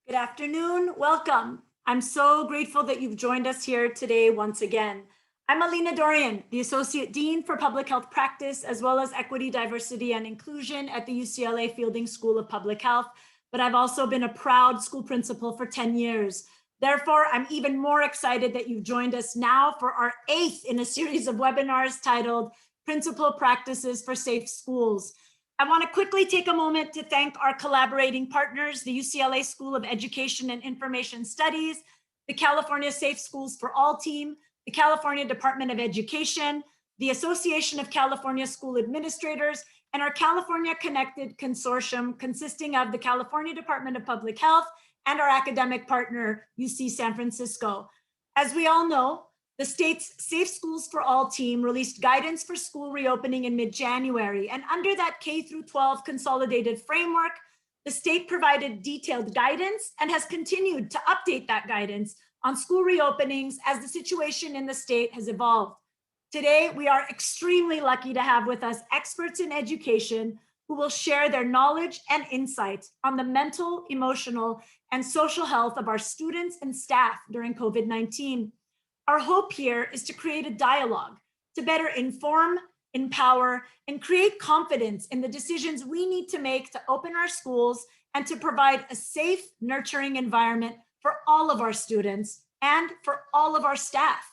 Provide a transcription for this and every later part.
Good afternoon, welcome. I'm so grateful that you've joined us here today once again. I'm Alina Dorian, the Associate Dean for Public Health Practice, as well as Equity, Diversity, and Inclusion at the UCLA Fielding School of Public Health, but I've also been a proud school principal for 10 years. Therefore, I'm even more excited that you've joined us now for our 8th in a series of webinars titled Principal Practices for Safe Schools. I want to quickly take a moment to thank our collaborating partners, the UCLA School of Education and Information Studies, the California Safe Schools for All team, the California Department of Education, the Association of California School Administrators, and our California Connected Consortium consisting of the California Department of Public Health and our academic partner, UC San Francisco. As we all know, the state's Safe Schools for All team released guidance for school reopening in mid-January, and under that K-12 consolidated framework, the state provided detailed guidance and has continued to update that guidance on school reopenings as the situation in the state has evolved. Today, we are extremely lucky to have with us experts in education who will share their knowledge and insight on the mental, emotional, and social health of our students and staff during COVID-19. Our hope here is to create a dialogue to better inform, empower, and create confidence in the decisions we need to make to open our schools and to provide a safe, nurturing environment for all of our students and for all of our staff.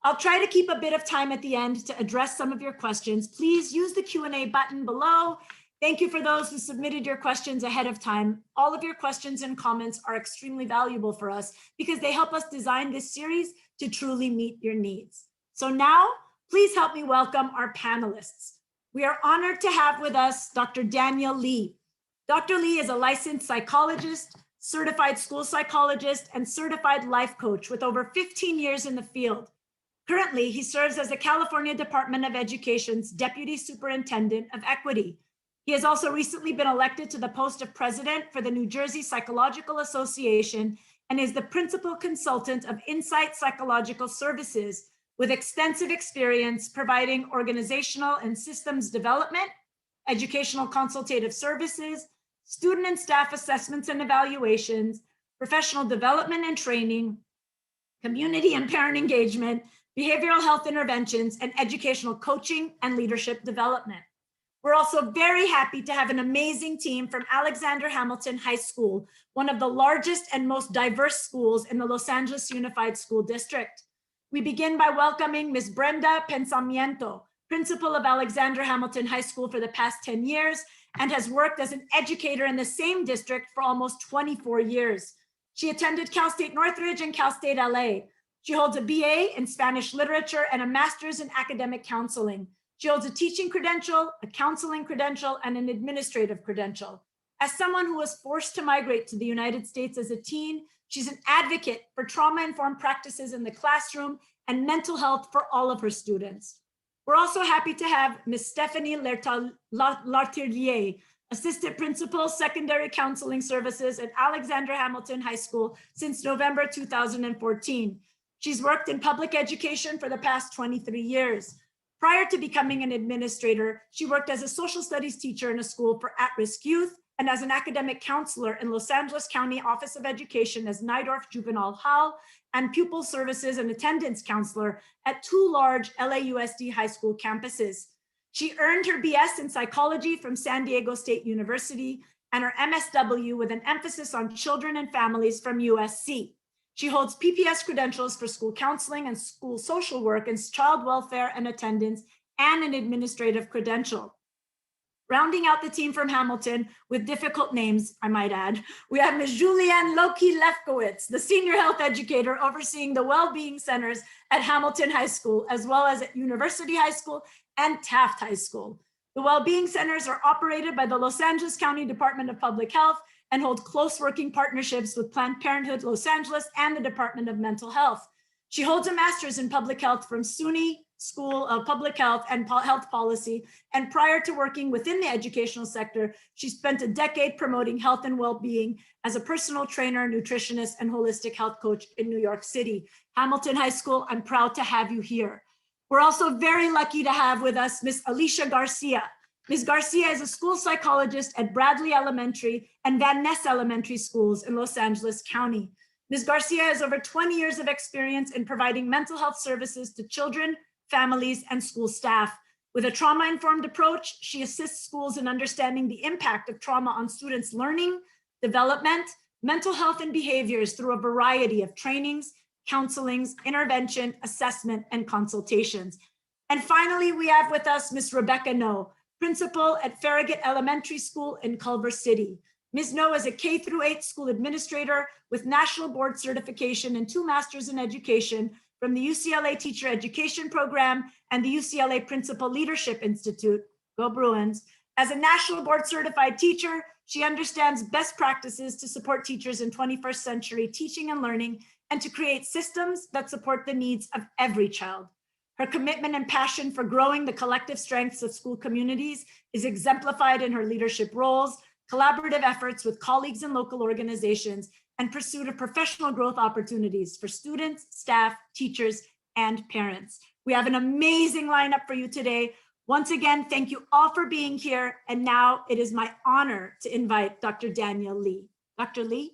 I'll try to keep a bit of time at the end to address some of your questions. Please use the Q&A button below. Thank you for those who submitted your questions ahead of time. All of your questions and comments are extremely valuable for us because they help us design this series to truly meet your needs. So now, please help me welcome our panelists. We are honored to have with us Dr. Daniel Lee. Dr. Lee is a licensed psychologist, certified school psychologist, and certified life coach with over 15 years in the field. Currently, he serves as the California Department of Education's Deputy Superintendent of Equity. He has also recently been elected to the post of president for the New Jersey Psychological Association and is the principal consultant of Insight Psychological Services with extensive experience providing organizational and systems development, educational consultative services, student and staff assessments and evaluations, professional development and training, community and parent engagement, behavioral health interventions, and educational coaching and leadership development. We're also very happy to have an amazing team from Alexander Hamilton High School, one of the largest and most diverse schools in the Los Angeles Unified School District. We begin by welcoming Ms. Brenda Pensamiento, principal of Alexander Hamilton High School for the past 10 years and has worked as an educator in the same district for almost 24 years. She attended Cal State Northridge and Cal State LA. She holds a BA in Spanish literature and a master's in academic counseling. She holds a teaching credential, a counseling credential, and an administrative credential. As someone who was forced to migrate to the United States as a teen, she's an advocate for trauma-informed practices in the classroom and mental health for all of her students. We're also happy to have Ms. Stephanie Lartelier, Assistant Principal, Secondary Counseling Services at Alexander Hamilton High School since November 2014. She's worked in public education for the past 23 years. Prior to becoming an administrator, she worked as a social studies teacher in a school for at-risk youth and as an academic counselor in Los Angeles County Office of Education as Nydorf Juvenile Hall and pupil services and attendance counselor at 2 large LAUSD high school campuses. She earned her BS in psychology from San Diego State University and her MSW with an emphasis on children and families from USC. She holds PPS credentials for school counseling and school social work and child welfare and attendance, and an administrative credential. Rounding out the team from Hamilton with difficult names, I might add, we have Ms. Juliane Locquet-Lefkowitz, the senior health educator overseeing the Wellbeing centers at Hamilton High School, as well as at University High School and Taft High School. The Wellbeing centers are operated by the Los Angeles County Department of Public Health and hold close working partnerships with Planned Parenthood Los Angeles and the Department of Mental Health. She holds a master's in public health from SUNY School of Public Health and Health Policy, and prior to working within the educational sector, she spent a decade promoting health and well-being as a personal trainer, nutritionist, and holistic health coach in New York City. Hamilton High School, I'm proud to have you here. We're also very lucky to have with us Miss Alicia Garcia. Ms. Garcia is a school psychologist at Bradley Elementary and Van Ness Elementary Schools in Los Angeles County. Ms. Garcia has over 20 years of experience in providing mental health services to children, families, and school staff. With a trauma-informed approach, she assists schools in understanding the impact of trauma on students' learning, development, mental health, and behaviors through a variety of trainings, counselings, intervention, assessment, and consultations. And finally, we have with us Ms. Rebecca No, principal at Farragut Elementary School in Culver City. Ms. No is a K-8 school administrator with national board certification and 2 masters in education from the UCLA Teacher Education Program and the UCLA Principal Leadership Institute, go Bruins. As a national board certified teacher, she understands best practices to support teachers in 21st century teaching and learning and to create systems that support the needs of every child. Her commitment and passion for growing the collective strengths of school communities is exemplified in her leadership roles, collaborative efforts with colleagues and local organizations, and pursuit of professional growth opportunities for students, staff, teachers, and parents. We have an amazing lineup for you today. Once again, thank you all for being here. And now it is my honor to invite Dr. Daniel Lee. Dr. Lee?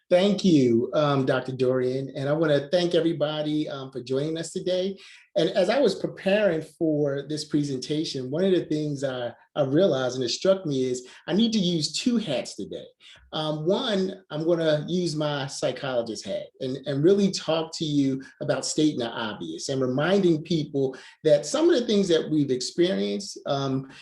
Thank you, Dr. Dorian. And I want to thank everybody for joining us today. And as I was preparing for this presentation, one of the things I realized and it struck me is I need to use 2 hats today. One, I'm going to use my psychologist hat and really talk to you about stating the obvious and reminding people that some of the things that we've experienced,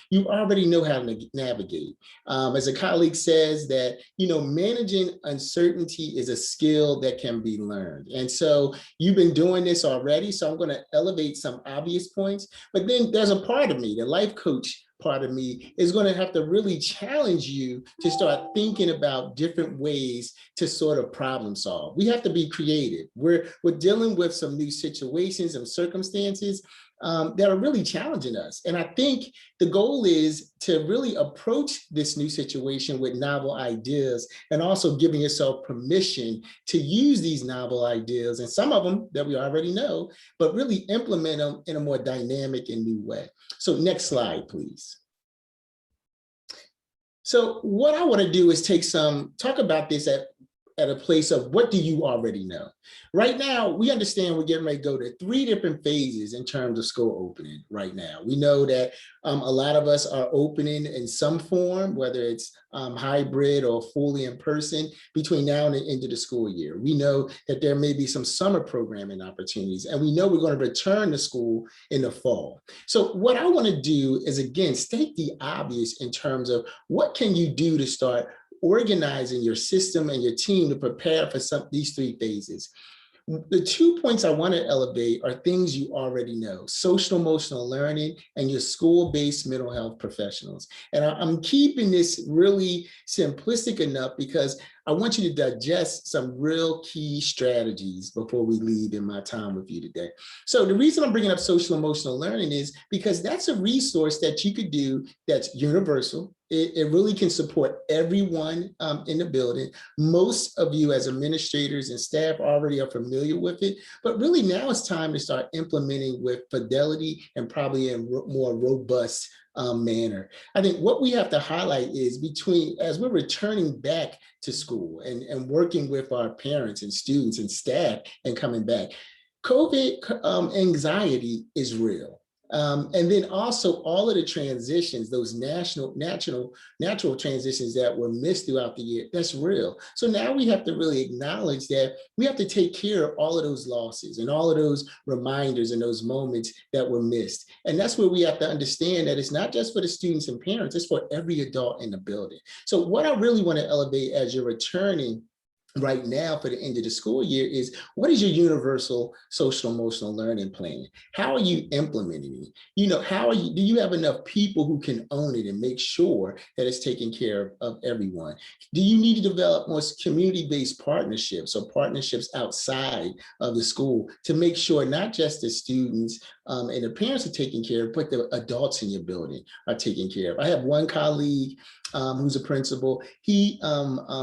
you already know how to navigate. As a colleague says that, managing uncertainty is a skill that can be learned. And so you've been doing this already. So I'm going to elevate some obvious points, but then there's a part of me, the life coach part of me, is going to have to really challenge you to start thinking about different ways to sort of problem solve. We have to be creative. We're dealing with some new situations and circumstances that are really challenging us. And I think the goal is to really approach this new situation with novel ideas and also giving yourself permission to use these novel ideas, and some of them that we already know, but really implement them in a more dynamic and new way. So next slide, please. So what I want to do is talk about this at a place of what do you already know? Right now, we understand we're getting ready to go to 3 different phases in terms of school opening right now. We know that a lot of us are opening in some form, whether it's hybrid or fully in person between now and the end of the school year. We know that there may be some summer programming opportunities, and we know we're going to return to school in the fall. So what I want to do is, again, state the obvious in terms of what can you do to start organizing your system and your team to prepare for these 3 phases. The 2 points I want to elevate are things you already know: social emotional learning and your school-based mental health professionals. And I'm keeping this really simplistic enough because I want you to digest some real key strategies before we leave in my time with you today. So the reason I'm bringing up social emotional learning is because that's a resource that you could do that's universal. It really can support everyone in the building. Most of you as administrators and staff already are familiar with it, but really now it's time to start implementing with fidelity and probably in a more robust manner. I think what we have to highlight is as we're returning back to school and working with our parents and students and staff and coming back, COVID anxiety is real. And then also all of the transitions, those natural transitions that were missed throughout the year, that's real. So now we have to really acknowledge that we have to take care of all of those losses and all of those reminders and those moments that were missed. And that's where we have to understand that it's not just for the students and parents, it's for every adult in the building. So what I really want to elevate as you're returning right now for the end of the school year is, what is your universal social emotional learning plan? How are you implementing it? Do you have enough people who can own it and make sure that it's taking care of everyone? Do you need to develop more community-based partnerships or partnerships outside of the school to make sure not just the students and the parents are taken care of, but the adults in your building are taken care of. I have one colleague who's a principal. He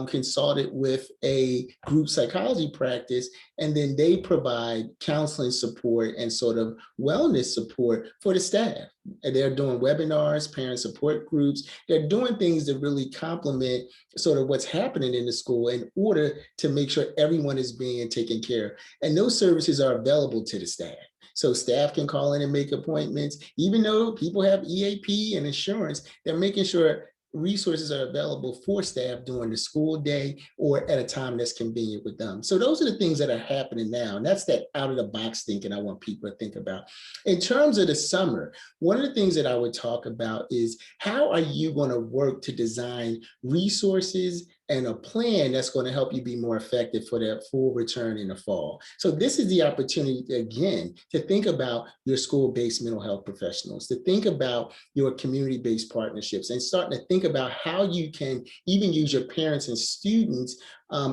consulted with a group psychology practice, and then they provide counseling support and sort of wellness support for the staff. And they're doing webinars, parent support groups. They're doing things that really complement sort of what's happening in the school in order to make sure everyone is being taken care of. And those services are available to the staff. So staff can call in and make appointments. Even though people have EAP and insurance, they're making sure resources are available for staff during the school day or at a time that's convenient with them. So those are the things that are happening now. And that's that out of the box thinking I want people to think about. In terms of the summer, one of the things that I would talk about is how are you going to work to design resources and a plan that's going to help you be more effective for that full return in the fall. So this is the opportunity, again, to think about your school-based mental health professionals, to think about your community-based partnerships, and starting to think about how you can even use your parents and students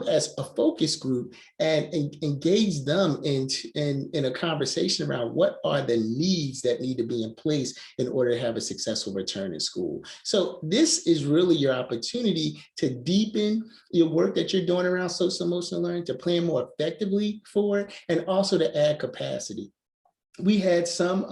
as a focus group and engage them in a conversation around what are the needs that need to be in place in order to have a successful return to school. So this is really your opportunity to deepen your work that you're doing around social emotional learning, to plan more effectively for it, and also to add capacity. We had some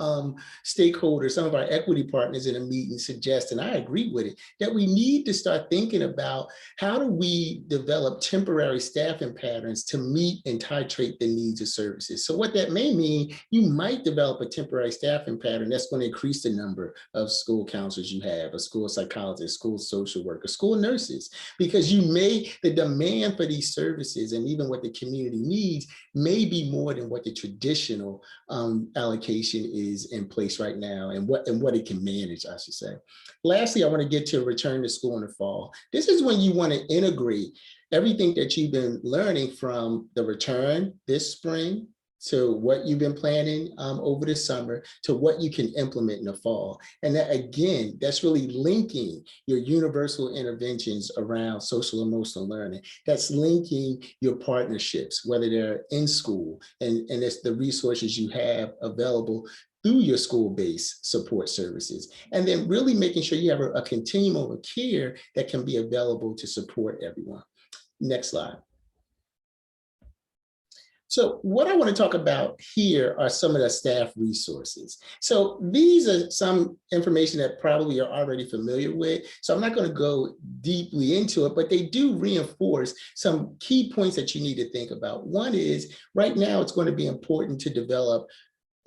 stakeholders, some of our equity partners in a meeting suggest, and I agree with it, that we need to start thinking about how do we develop temporary staffing patterns to meet and titrate the needs of services. So what that may mean, you might develop a temporary staffing pattern that's going to increase the number of school counselors you have, a school psychologist, school social worker, school nurses, because the demand for these services and even what the community needs may be more than what the traditional allocation is in place right now and what it can manage, I should say. Lastly, I want to get to return to school in the fall. This is when you want to integrate everything that you've been learning from the return this spring to what you've been planning over the summer to what you can implement in the fall. And that, again, that's really linking your universal interventions around social emotional learning. That's linking your partnerships, whether they're in school, and it's the resources you have available through your school-based support services. And then really making sure you have a continuum of care that can be available to support everyone. Next slide. So what I want to talk about here are some of the staff resources. So these are some information that probably you're already familiar with. So I'm not going to go deeply into it, but they do reinforce some key points that you need to think about. One is right now it's going to be important to develop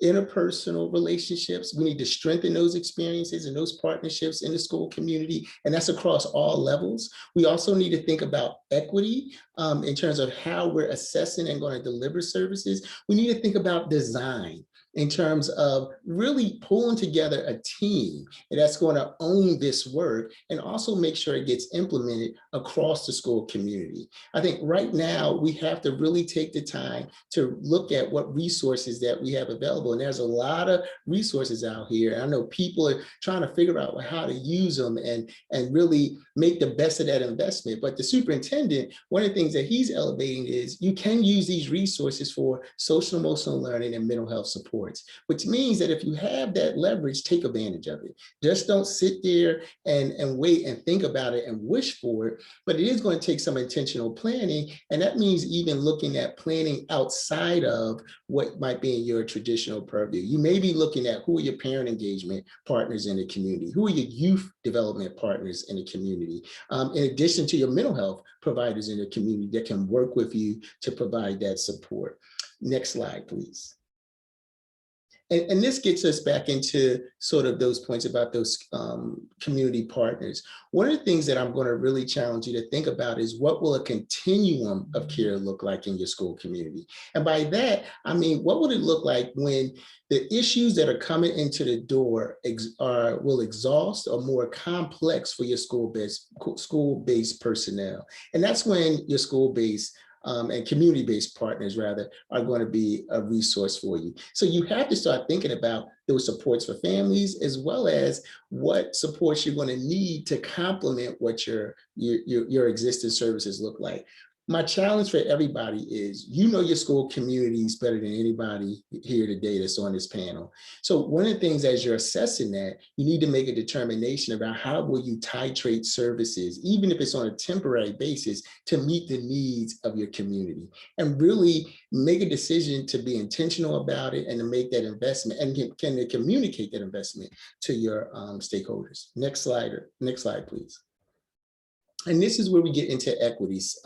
interpersonal relationships. We need to strengthen those experiences and those partnerships in the school community, and that's across all levels. We also need to think about equity in terms of how we're assessing and going to deliver services. We need to think about design in terms of really pulling together a team that's going to own this work and also make sure it gets implemented across the school community. I think right now we have to really take the time to look at what resources that we have available. And there's a lot of resources out here. I know people are trying to figure out how to use them and really make the best of that investment. But the superintendent, one of the things that he's elevating is you can use these resources for social emotional learning and mental health support, which means that if you have that leverage, take advantage of it. Just don't sit there and wait and think about it and wish for it, but it is going to take some intentional planning. And that means even looking at planning outside of what might be in your traditional purview. You may be looking at who are your parent engagement partners in the community, who are your youth development partners in the community, in addition to your mental health providers in the community that can work with you to provide that support. Next slide, please. And this gets us back into sort of those points about those community partners. One of the things that I'm going to really challenge you to think about is what will a continuum of care look like in your school community? And by that, I mean, what would it look like when the issues that are coming into the door will exhaust or more complex for your school-based personnel? And that's when your school-based and community-based partners, rather, are going to be a resource for you. So you have to start thinking about those supports for families, as well as what supports you're going to need to complement what your existing services look like. My challenge for everybody is, you know your school communities better than anybody here today that's on this panel. So one of the things, as you're assessing that, you need to make a determination about how will you titrate services, even if it's on a temporary basis, to meet the needs of your community, and really make a decision to be intentional about it and to make that investment, and can they communicate that investment to your stakeholders. Next slide, please. And this is where we get into equities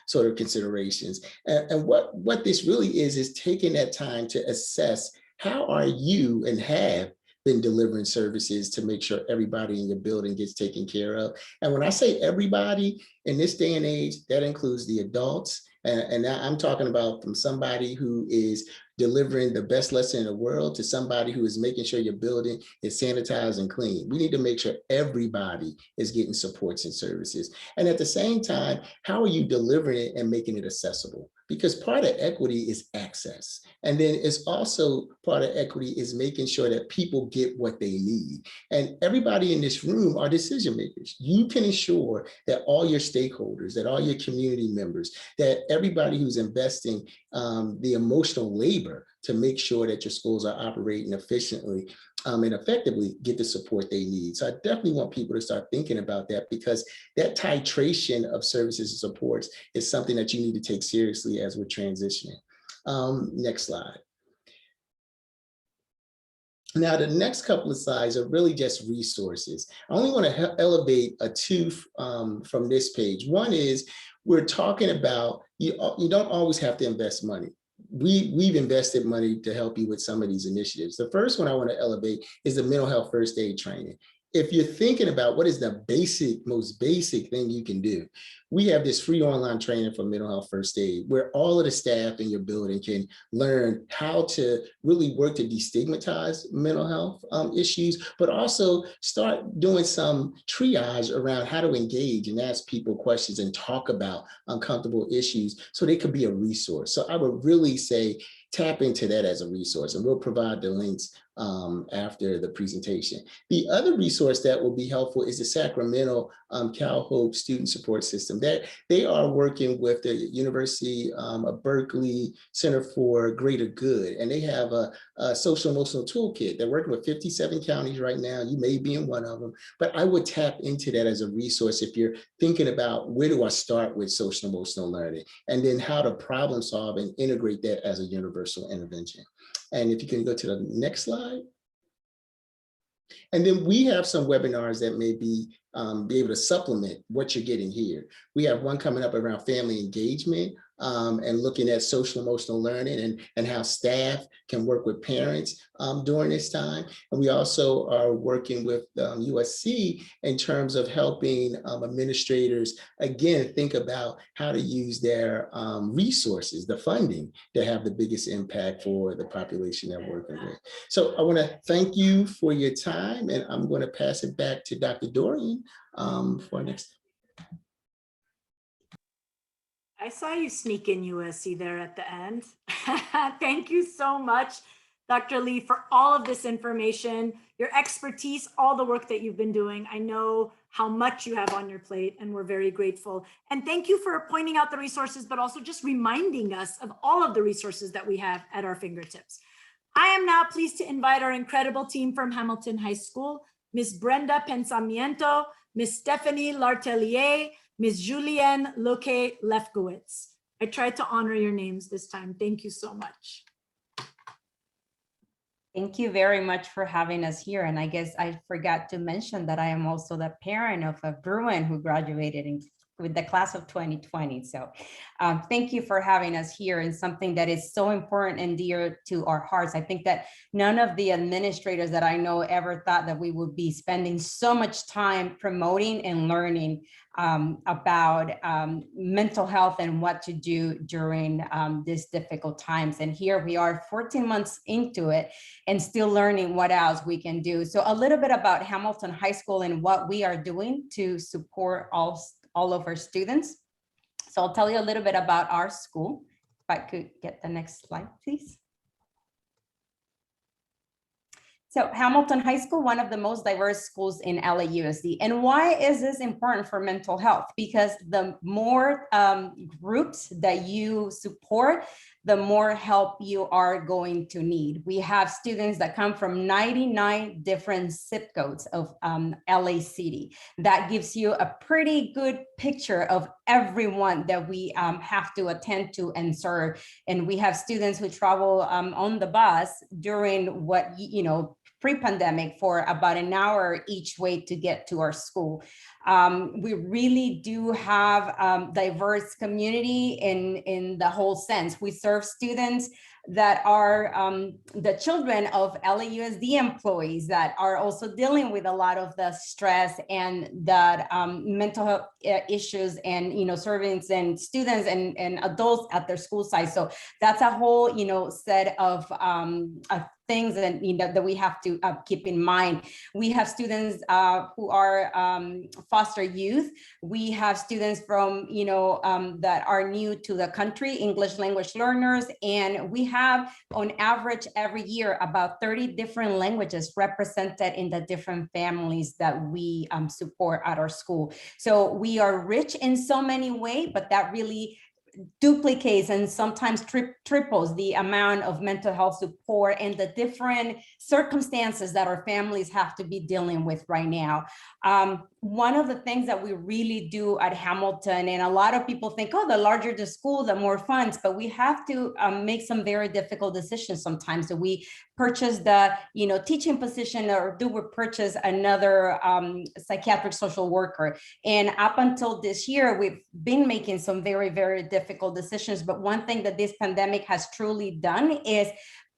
sort of considerations. And what this really is taking that time to assess how are you and have been delivering services to make sure everybody in your building gets taken care of. And when I say everybody in this day and age, that includes the adults. And I'm talking about from somebody who is delivering the best lesson in the world to somebody who is making sure your building is sanitized and clean. We need to make sure everybody is getting supports and services. And at the same time, how are you delivering it and making it accessible? Because part of equity is access. And then it's also part of equity is making sure that people get what they need. And everybody in this room are decision makers. You can ensure that all your stakeholders, that all your community members, that everybody who's investing the emotional labor to make sure that your schools are operating efficiently and effectively get the support they need. So I definitely want people to start thinking about that, because that titration of services and supports is something that you need to take seriously as we're transitioning. Next slide. Now, the next couple of slides are really just resources. I only want to elevate two from this page. One is, we're talking about, you don't always have to invest money. We've invested money to help you with some of these initiatives. The first one I want to elevate is the mental health first aid training. If you're thinking about what is the most basic thing you can do, we have this free online training for mental health first aid, where all of the staff in your building can learn how to really work to destigmatize mental health issues, but also start doing some triage around how to engage and ask people questions and talk about uncomfortable issues so they could be a resource. So I would really say, tap into that as a resource, and we'll provide the links after the presentation. The other resource that will be helpful is the Sacramento Cal Hope Student Support System. They are working with the University of Berkeley Center for Greater Good, and they have a social emotional toolkit. They're working with 57 counties right now. You may be in one of them, but I would tap into that as a resource if you're thinking about, where do I start with social emotional learning, and then how to problem solve and integrate that as a universal intervention. And if you can go to the next slide. And then we have some webinars that may be able to supplement what you're getting here. We have one coming up around family engagement and looking at social emotional learning and how staff can work with parents during this time. And we also are working with USC in terms of helping administrators, again, think about how to use their resources, the funding, to have the biggest impact for the population they're working with. So I want to thank you for your time, and I'm going to pass it back to Dr. Dorian for next. I saw you sneak in USC there at the end. Thank you so much, Dr. Lee, for all of this information, your expertise, all the work that you've been doing. I know how much you have on your plate, and we're very grateful. And thank you for pointing out the resources, but also just reminding us of all of the resources that we have at our fingertips. I am now pleased to invite our incredible team from Hamilton High School, Ms. Brenda Pensamiento, Ms. Stephanie Lartelier, Ms. Juliane Locquet-Lefkowitz. I tried to honor your names this time. Thank you so much. Thank you very much for having us here. And I guess I forgot to mention that I am also the parent of a Bruin who graduated with the class of 2020. So thank you for having us here, and something that is so important and dear to our hearts. I think that none of the administrators that I know ever thought that we would be spending so much time promoting and learning about mental health and what to do during these difficult times. And here we are 14 months into it and still learning what else we can do. So a little bit about Hamilton High School and what we are doing to support all of our students. So I'll tell you a little bit about our school. If I could get the next slide, please. So Hamilton High School, one of the most diverse schools in LAUSD. And why is this important for mental health? Because the more groups that you support, the more help you are going to need. We have students that come from 99 different zip codes of LA City. That gives you a pretty good picture of everyone that we have to attend to and serve. And we have students who travel on the bus during what, pre-pandemic for about an hour each way to get to our school. We really do have diverse community in the whole sense. We serve students that are the children of LAUSD employees that are also dealing with a lot of the stress and the mental health issues, and servants and students and adults at their school site. So that's a whole set of things that we have to keep in mind. We have students who are foster youth. We have students from that are new to the country, English language learners, and we have on average every year about 30 different languages represented in the different families that we support at our school. So we are rich in so many ways, but that really duplicates and sometimes triples the amount of mental health support and the different circumstances that our families have to be dealing with right now. One of the things that we really do at Hamilton, and a lot of people think, oh, the larger the school, the more funds, but we have to make some very difficult decisions sometimes. So we purchase the teaching position, or do we purchase another psychiatric social worker? And up until this year, we've been making some very, very difficult decisions. But one thing that this pandemic has truly done is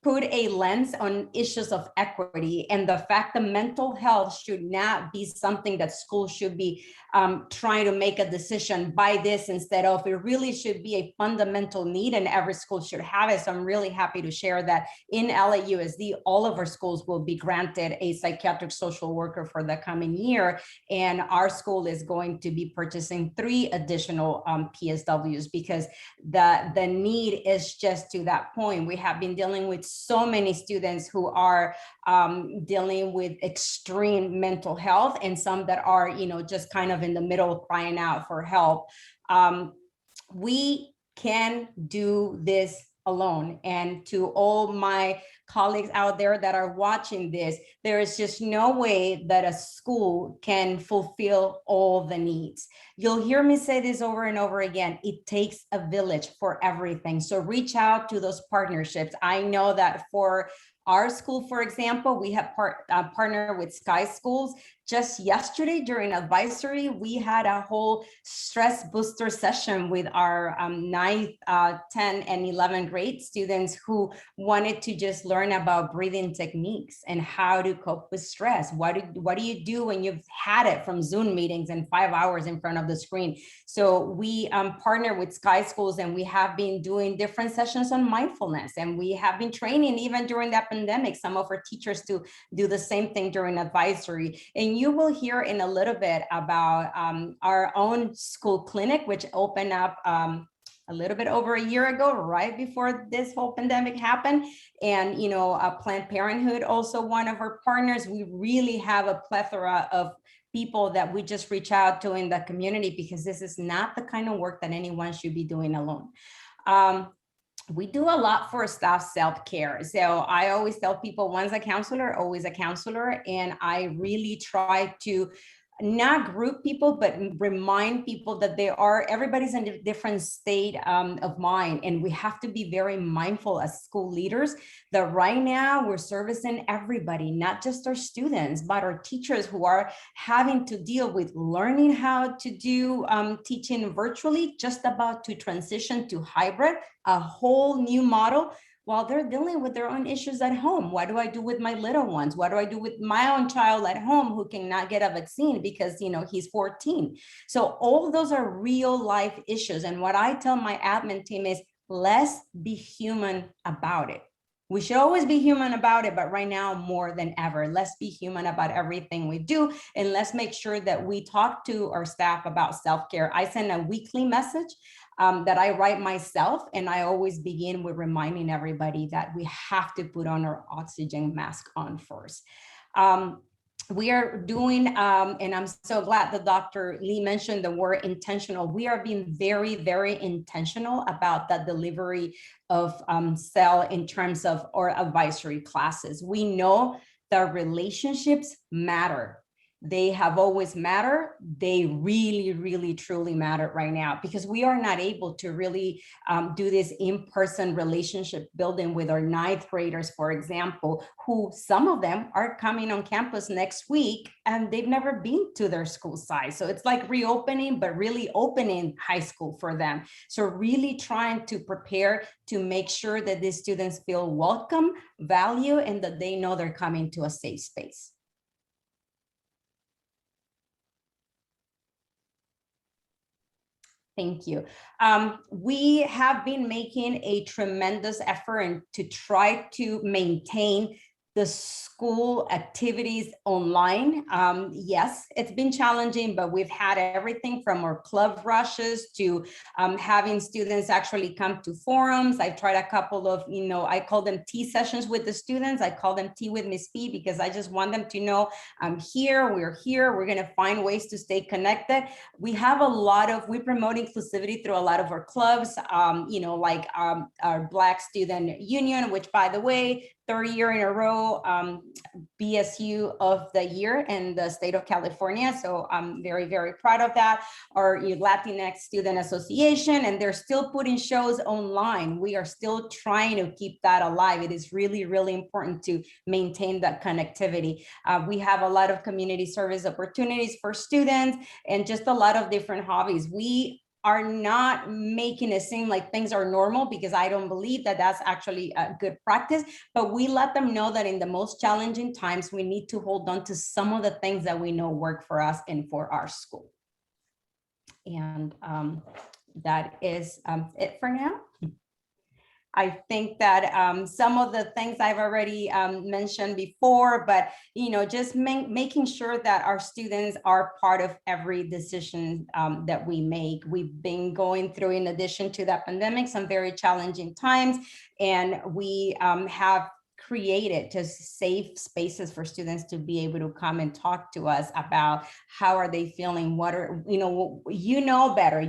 put a lens on issues of equity and the fact that mental health should not be something that schools should be trying to make a decision by this instead of. It really should be a fundamental need and every school should have it. So I'm really happy to share that in LAUSD, all of our schools will be granted a psychiatric social worker for the coming year. And our school is going to be purchasing 3 additional PSWs because the need is just to that point. We have been dealing with so many students who are dealing with extreme mental health, and some that are, just kind of in the middle crying out for help. We can do this alone. And to all my colleagues out there that are watching this, there is just no way that a school can fulfill all the needs. You'll hear me say this over and over again. It takes a village for everything. So reach out to those partnerships. I know that for our school, for example, we have partnered with Sky Schools. Just yesterday during advisory, we had a whole stress booster session with our 9th, 10, and 11th grade students who wanted to just learn about breathing techniques and how to cope with stress. What do you do when you've had it from Zoom meetings and 5 hours in front of the screen? So we partner with Sky Schools, and we have been doing different sessions on mindfulness, and we have been training even during that pandemic some of our teachers to do the same thing during advisory. And you will hear in a little bit about our own school clinic, which opened up a little bit over a year ago, right before this whole pandemic happened. And, Planned Parenthood, also one of our partners. We really have a plethora of people that we just reach out to in the community, because this is not the kind of work that anyone should be doing alone. We do a lot for staff self-care. So I always tell people, once a counselor, always a counselor. And I really try to not group people, but remind people that everybody's in a different state of mind. And we have to be very mindful as school leaders that right now we're servicing everybody, not just our students, but our teachers who are having to deal with learning how to do teaching virtually, just about to transition to hybrid, a whole new model, while they're dealing with their own issues at home. What do I do with my little ones? What do I do with my own child at home who cannot get a vaccine because, he's 14? So all those are real life issues. And what I tell my admin team is, let's be human about it. We should always be human about it, but right now more than ever, let's be human about everything we do, and let's make sure that we talk to our staff about self-care. I send a weekly message that I write myself, and I always begin with reminding everybody that we have to put on our oxygen mask on first. We are doing, and I'm so glad that Dr. Lee mentioned the word intentional. We are being very, very intentional about the delivery of CEL in terms of our advisory classes. We know that relationships matter. They have always mattered. They really, really, truly matter right now, because we are not able to really do this in-person relationship building with our 9th graders, for example, who some of them are coming on campus next week and they've never been to their school site. So it's like reopening, but really opening high school for them. So really trying to prepare to make sure that these students feel welcome, value, and that they know they're coming to a safe space. Thank you. We have been making a tremendous effort to try to maintain the school activities online. Yes, it's been challenging, but we've had everything from our club rushes to having students actually come to forums. I've tried a couple of, I call them tea sessions with the students. I call them tea with Miss P, because I just want them to know I'm here, we're gonna find ways to stay connected. We have we promote inclusivity through a lot of our clubs, like our Black Student Union, which, by the way, 3rd year in a row, BSU of the year in the state of California. So I'm very, very proud of that. Our Latinx Student Association, and they're still putting shows online. We are still trying to keep that alive. It is really, really important to maintain that connectivity. We have a lot of community service opportunities for students and just a lot of different hobbies. We are not making it seem like things are normal, because I don't believe that that's actually a good practice, but we let them know that in the most challenging times, we need to hold on to some of the things that we know work for us and for our school. And that is it for now. I think that some of the things I've already mentioned before, but just making sure that our students are part of every decision that we make. We've been going through, in addition to that pandemic, some very challenging times, and we have created just safe spaces for students to be able to come and talk to us about how are they feeling, what are, better,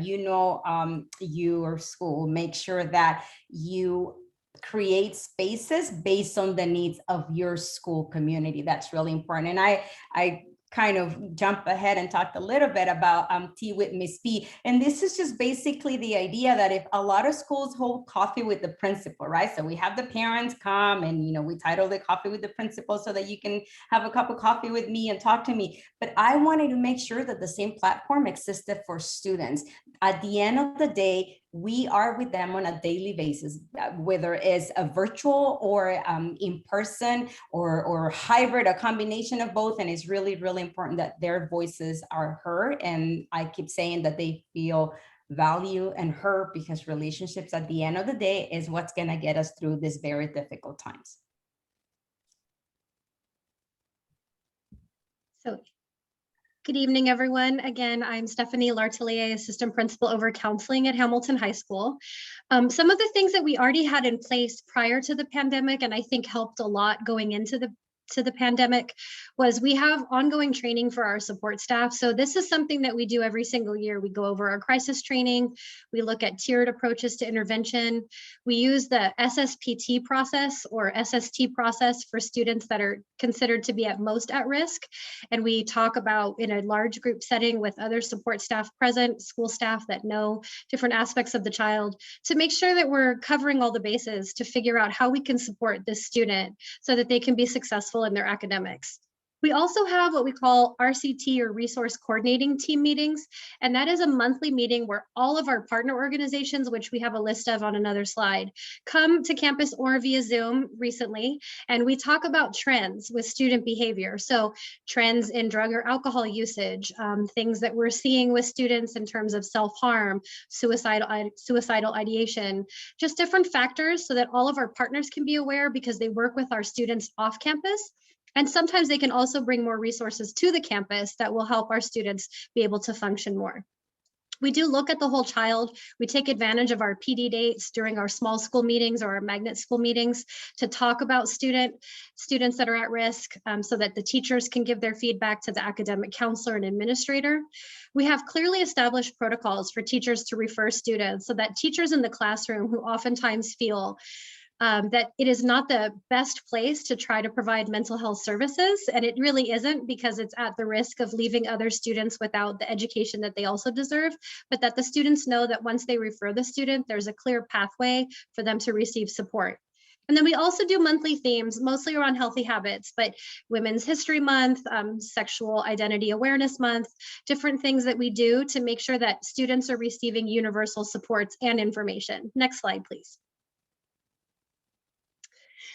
your school. Make sure that you create spaces based on the needs of your school community. That's really important. And I kind of jump ahead and talk a little bit about Tea with Miss P. And this is just basically the idea that if a lot of schools hold coffee with the principal, right? So we have the parents come and, we title it Coffee with the Principal so that you can have a cup of coffee with me and talk to me. But I wanted to make sure that the same platform existed for students. At the end of the day, we are with them on a daily basis, whether it's a virtual or in person or hybrid, a combination of both. And it's really, really important that their voices are heard. And I keep saying that they feel valued and heard, because relationships at the end of the day is what's going to get us through these very difficult times. So, good evening, everyone. Again, I'm Stephanie Lartelier, Assistant Principal over Counseling at Hamilton High School. Some of the things that we already had in place prior to the pandemic, and I think helped a lot going into the pandemic, was we have ongoing training for our support staff. So this is something that we do every single year. We go over our crisis training. We look at tiered approaches to intervention. We use the SSPT process or SST process for students that are considered to be at most at risk. And we talk about, in a large group setting with other support staff present, school staff that know different aspects of the child, to make sure that we're covering all the bases to figure out how we can support this student so that they can be successful in their academics. We also have what we call RCT, or Resource Coordinating Team meetings, and that is a monthly meeting where all of our partner organizations, which we have a list of on another slide, come to campus or via Zoom recently, and we talk about trends with student behavior. So trends in drug or alcohol usage, things that we're seeing with students in terms of self-harm, suicidal ideation, just different factors so that all of our partners can be aware, because they work with our students off campus. And sometimes they can also bring more resources to the campus that will help our students be able to function more. We do look at the whole child. We take advantage of our PD dates during our small school meetings or our magnet school meetings to talk about students that are at risk, so that the teachers can give their feedback to the academic counselor and administrator. We have clearly established protocols for teachers to refer students, so that teachers in the classroom who oftentimes feel that it is not the best place to try to provide mental health services. And it really isn't, because it's at the risk of leaving other students without the education that they also deserve, but that the students know that once they refer the student, there's a clear pathway for them to receive support. And then we also do monthly themes, mostly around healthy habits, but Women's History Month, Sexual Identity Awareness Month, different things that we do to make sure that students are receiving universal supports and information. Next slide, please.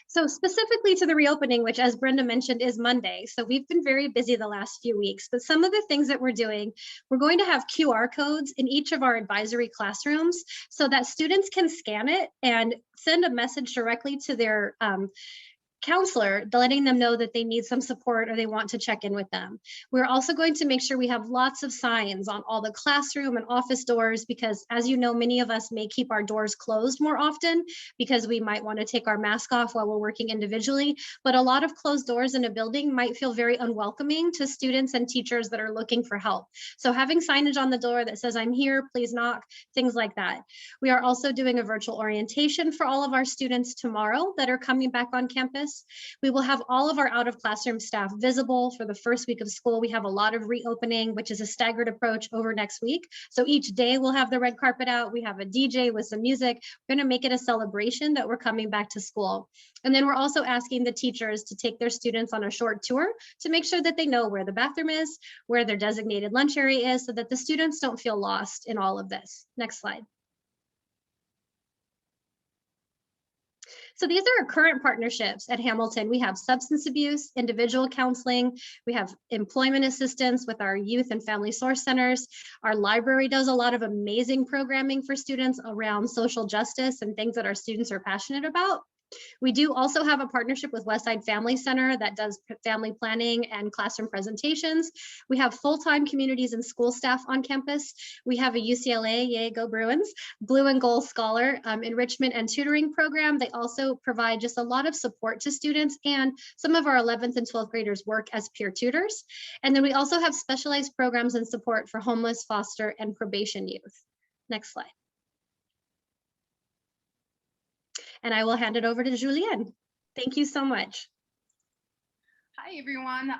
So specifically to the reopening, which, as Brenda mentioned, is Monday. So we've been very busy the last few weeks, but some of the things that we're doing, we're going to have QR codes in each of our advisory classrooms so that students can scan it and send a message directly to their counselor, letting them know that they need some support or they want to check in with them. We're also going to make sure we have lots of signs on all the classroom and office doors, because, as you know, many of us may keep our doors closed more often because we might want to take our mask off while we're working individually. But a lot of closed doors in a building might feel very unwelcoming to students and teachers that are looking for help. So having signage on the door that says, "I'm here, please knock," things like that. We are also doing a virtual orientation for all of our students tomorrow that are coming back on campus. We will have all of our out of classroom staff visible for the first week of school. We have a lot of reopening, which is a staggered approach over next week. So each day we'll have the red carpet out. We have a DJ with some music. We're going to make it a celebration that we're coming back to school. And then we're also asking the teachers to take their students on a short tour to make sure that they know where the bathroom is, where their designated lunch area is, so that the students don't feel lost in all of this. Next slide. So these are our current partnerships at Hamilton. We have substance abuse, individual counseling. We have employment assistance with our youth and family source centers. Our library does a lot of amazing programming for students around social justice and things that our students are passionate about. We do also have a partnership with Westside Family Center that does family planning and classroom presentations. We have full-time communities and school staff on campus. We have a UCLA, yay, go Bruins, Blue and Gold Scholar enrichment and tutoring program. They also provide just a lot of support to students, and some of our 11th and 12th graders work as peer tutors. And then we also have specialized programs and support for homeless, foster, and probation youth. Next slide. And I will hand it over to Juliane. Thank you so much. Hi, everyone.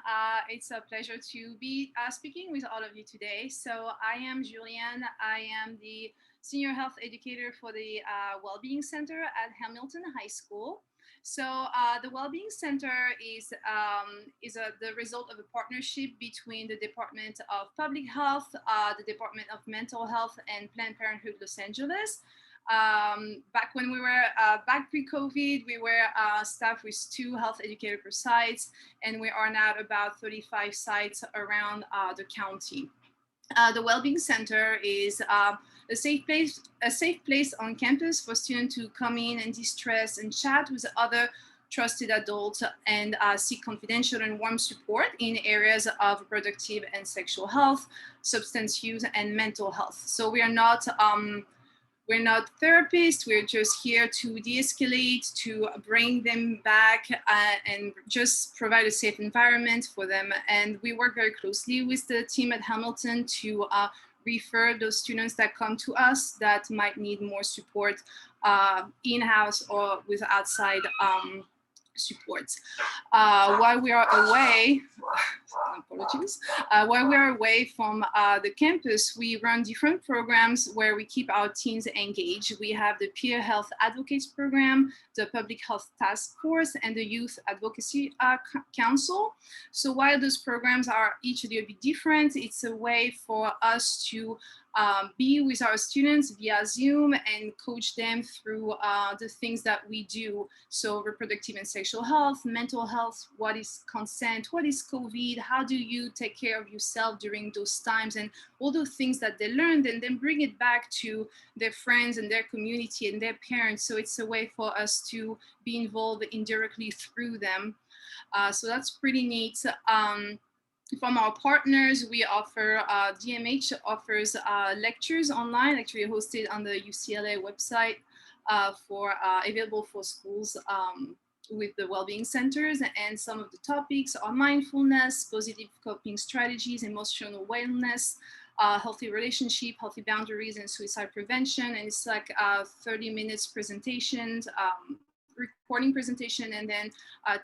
It's a pleasure to be speaking with all of you today. So I am Juliane. I am the Senior Health Educator for the Wellbeing Center at Hamilton High School. So the Wellbeing Center is the result of a partnership between the Department of Public Health, the Department of Mental Health, and Planned Parenthood Los Angeles. Back when we were back pre-COVID, we were staffed with 2 health educators per site, and we are now at about 35 sites around the county. The Wellbeing Center is a safe place on campus for students to come in and de-stress and chat with other trusted adults and seek confidential and warm support in areas of reproductive and sexual health, substance use, and mental health. So we're not therapists, we're just here to de-escalate, to bring them back and just provide a safe environment for them. And we work very closely with the team at Hamilton to refer those students that come to us that might need more support in-house or with outside support. While we are away, apologies, while we are away from the campus, we run different programs where we keep our teens engaged. We have the Peer Health Advocates Program, the Public Health Task Force, and the Youth Advocacy Council. So while those programs are each a little bit different, it's a way for us to be with our students via Zoom and coach them through the things that we do. So reproductive and sexual health, mental health, what is consent, what is COVID, how do you take care of yourself during those times, and all those things that they learned, and then bring it back to their friends and their community and their parents. So it's a way for us to be involved indirectly through them. So that's pretty neat. From our partners, we offer, DMH offers lectures online, actually hosted on the UCLA website available for schools with the Wellbeing centers. And some of the topics are mindfulness, positive coping strategies, emotional wellness, healthy relationship, healthy boundaries, and suicide prevention. And it's like 30 minutes presentations, recording presentation, and then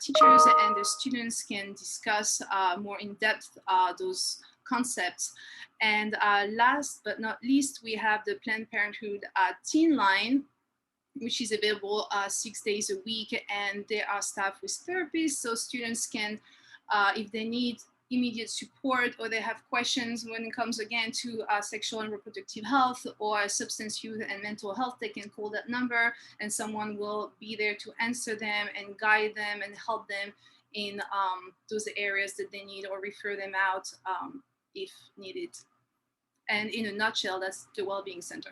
teachers and the students can discuss more in depth those concepts. And last but not least, we have the Planned Parenthood Teen Line, which is available 6 days a week, and they are staffed with therapists, so students can, if they need immediate support or they have questions when it comes again to sexual and reproductive health or substance use and mental health, they can call that number and someone will be there to answer them and guide them and help them in those areas that they need, or refer them out if needed. And in a nutshell, that's the Wellbeing Center.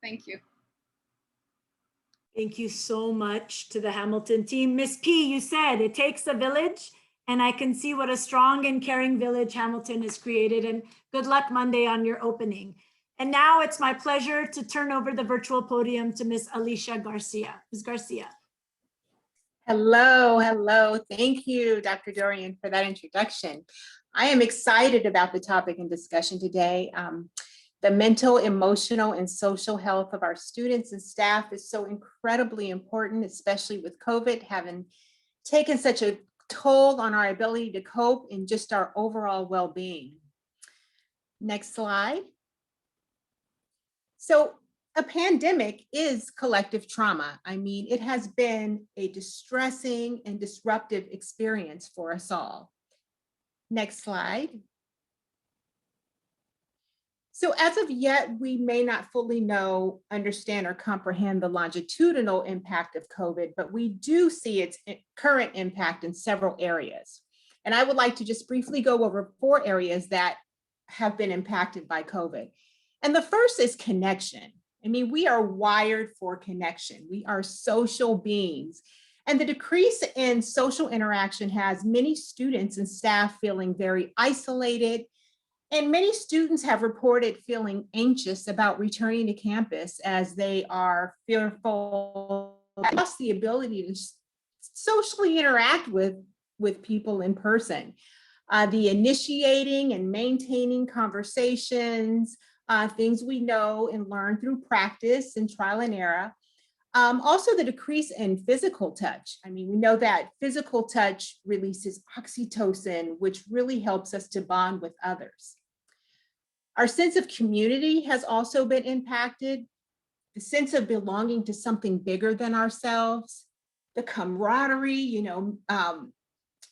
Thank you. Thank you so much to the Hamilton team. Miss P, you said it takes a village, and I can see what a strong and caring village Hamilton has created, and good luck Monday on your opening. And now it's my pleasure to turn over the virtual podium to Miss Alicia Garcia. Ms. Garcia. Hello, hello. Thank you, Dr. Dorian, for that introduction. I am excited about the topic and discussion today. The mental, emotional, and social health of our students and staff is so incredibly important, especially with COVID having taken such a toll on our ability to cope and just our overall well-being. Next slide. So a pandemic is collective trauma. I mean, it has been a distressing and disruptive experience for us all. Next slide. So as of yet, we may not fully know, understand, or comprehend the longitudinal impact of COVID, but we do see its current impact in several areas. And I would like to just briefly go over 4 areas that have been impacted by COVID. And the first is connection. I mean, we are wired for connection. We are social beings. And the decrease in social interaction has many students and staff feeling very isolated. And many students have reported feeling anxious about returning to campus as they are fearful of the ability to socially interact with people in person. The initiating and maintaining conversations, things we know and learn through practice and trial and error. Also the decrease in physical touch. I mean, we know that physical touch releases oxytocin, which really helps us to bond with others. Our sense of community has also been impacted. The sense of belonging to something bigger than ourselves, the camaraderie,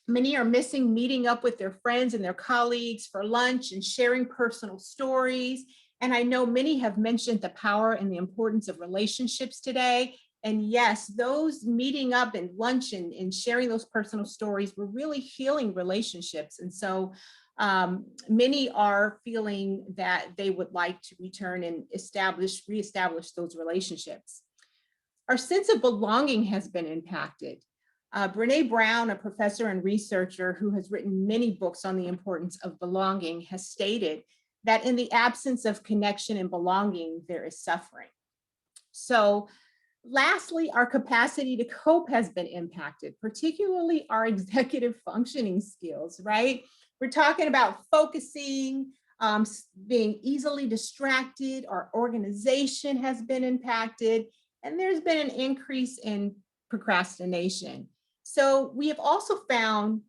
many are missing meeting up with their friends and their colleagues for lunch and sharing personal stories. And I know many have mentioned the power and the importance of relationships today. And yes, those meeting up and lunch and sharing those personal stories were really healing relationships. And so many are feeling that they would like to return and reestablish those relationships. Our sense of belonging has been impacted. Brene Brown, a professor and researcher who has written many books on the importance of belonging, has stated that in the absence of connection and belonging, there is suffering. So lastly, our capacity to cope has been impacted, particularly our executive functioning skills, right? We're talking about focusing, being easily distracted. Our organization has been impacted, and there's been an increase in procrastination. So we have also found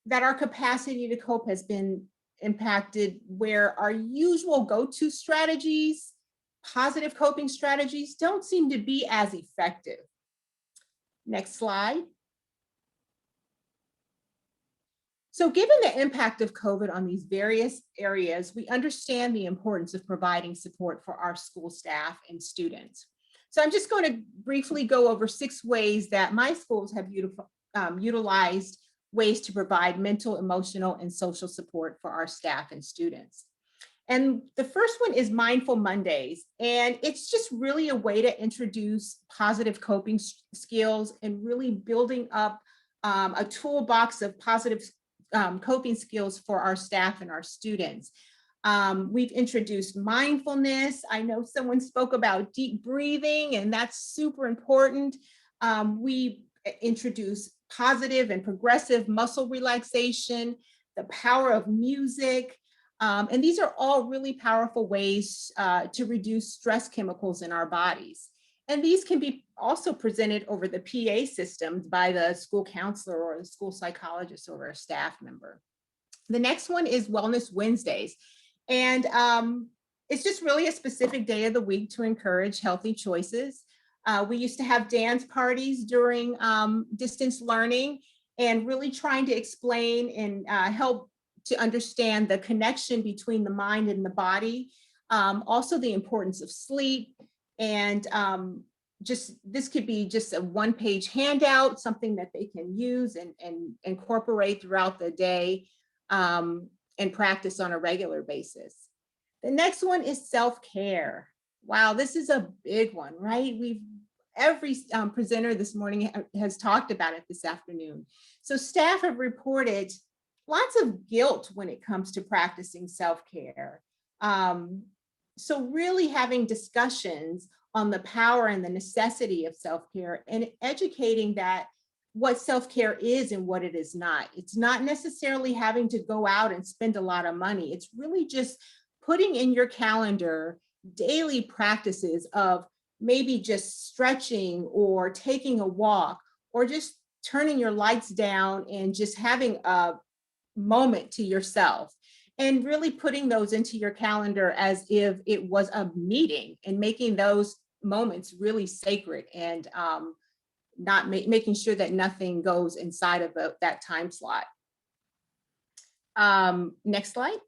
that our capacity to cope has been impacted, where our usual go-to strategies, positive coping strategies, don't seem to be as effective. Next slide. So given the impact of COVID on these various areas, we understand the importance of providing support for our school staff and students. So I'm just going to briefly go over 6 ways that my schools have utilized ways to provide mental, emotional, and social support for our staff and students. And the first one is Mindful Mondays. And it's just really a way to introduce positive coping skills and really building up a toolbox of positive coping skills for our staff and our students. We've introduced mindfulness. I know someone spoke about deep breathing, and that's super important. We introduced positive and progressive muscle relaxation, the power of music. And these are all really powerful ways to reduce stress chemicals in our bodies. And these can be also presented over the PA systems by the school counselor or the school psychologist or a staff member. The next one is Wellness Wednesdays. And it's just really a specific day of the week to encourage healthy choices. We used to have dance parties during distance learning, and really trying to explain and help to understand the connection between the mind and the body. Also the importance of sleep. And this could be just a 1-page handout, something that they can use and incorporate throughout the day and practice on a regular basis. The next one is self-care. Wow, this is a big one, right? Every presenter this morning has talked about it this afternoon. So staff have reported lots of guilt when it comes to practicing self-care. So really having discussions on the power and the necessity of self-care, and educating that what self-care is and what it is not. It's not necessarily having to go out and spend a lot of money. It's really just putting in your calendar daily practices of maybe just stretching or taking a walk, or just turning your lights down and just having a moment to yourself, and really putting those into your calendar as if it was a meeting, and making those moments really sacred, and not making sure that nothing goes inside of that time slot. Next slide.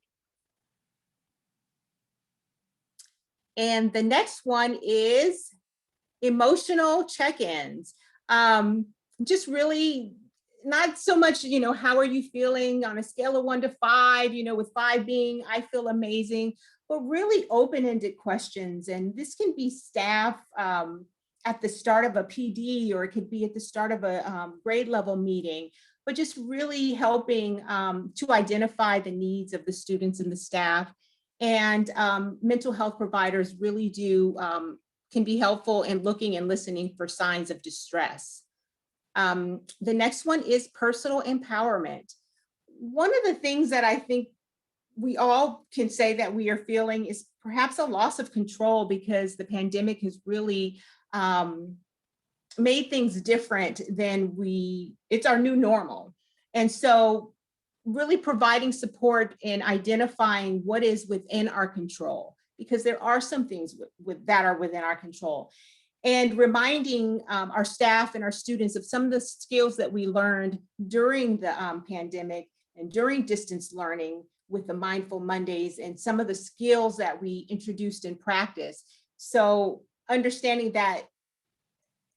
And the next one is emotional check-ins. Just really not so much, how are you feeling on a scale of 1 to 5, with 5 being, I feel amazing, but really open-ended questions. And this can be staff at the start of a PD, or it could be at the start of a grade level meeting, but just really helping to identify the needs of the students and the staff. And mental health providers really can be helpful in looking and listening for signs of distress. The next one is personal empowerment. One of the things that I think we all can say that we are feeling is perhaps a loss of control, because the pandemic has really made things different than it's our new normal. And so really providing support in identifying what is within our control, because there are some things that are within our control. And reminding our staff and our students of some of the skills that we learned during the pandemic and during distance learning with the Mindful Mondays, and some of the skills that we introduced in practice. So understanding that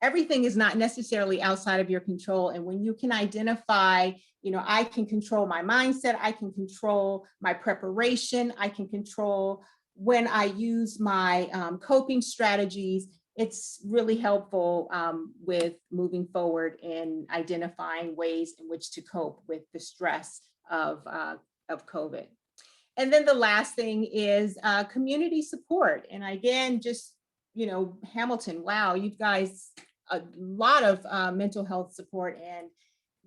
everything is not necessarily outside of your control. And when you can identify, I can control my mindset, I can control my preparation, I can control when I use my coping strategies, it's really helpful with moving forward and identifying ways in which to cope with the stress of COVID. And then the last thing is community support. And again, just, Hamilton, wow, you guys, a lot of mental health support, and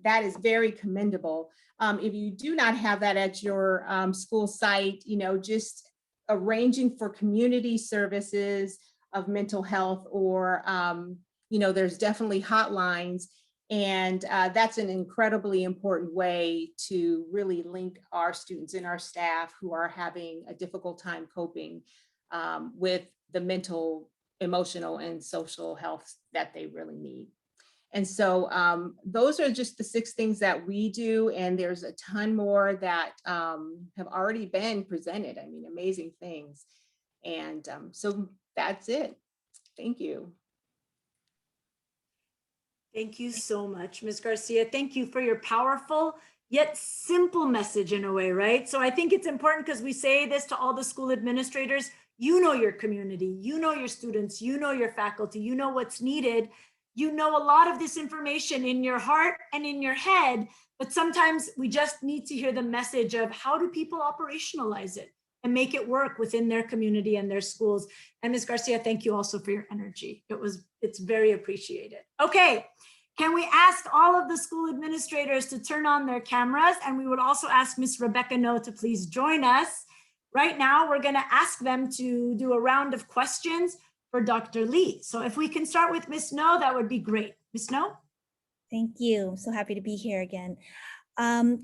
that is very commendable. If you do not have that at your school site, just arranging for community services of mental health, or, there's definitely hotlines. And that's an incredibly important way to really link our students and our staff who are having a difficult time coping with the mental, emotional, and social health that they really need. And so those are just the 6 things that we do. And there's a ton more that have already been presented. I mean, amazing things. And so that's it. Thank you. Thank you so much, Ms. Garcia. Thank you for your powerful yet simple message in a way, right? So I think it's important because we say this to all the school administrators. You know your community, you know your students, you know your faculty, you know what's needed. You know a lot of this information in your heart and in your head, but sometimes we just need to hear the message of how do people operationalize it and make it work within their community and their schools. And Ms. Garcia, thank you also for your energy. It's very appreciated. Okay, can we ask all of the school administrators to turn on their cameras? And we would also ask Ms. Rebecca No to please join us. Right now, we're gonna ask them to do a round of questions for Dr. Lee. So if we can start with Ms. No, that would be great. Ms. No? Thank you. I'm so happy to be here again.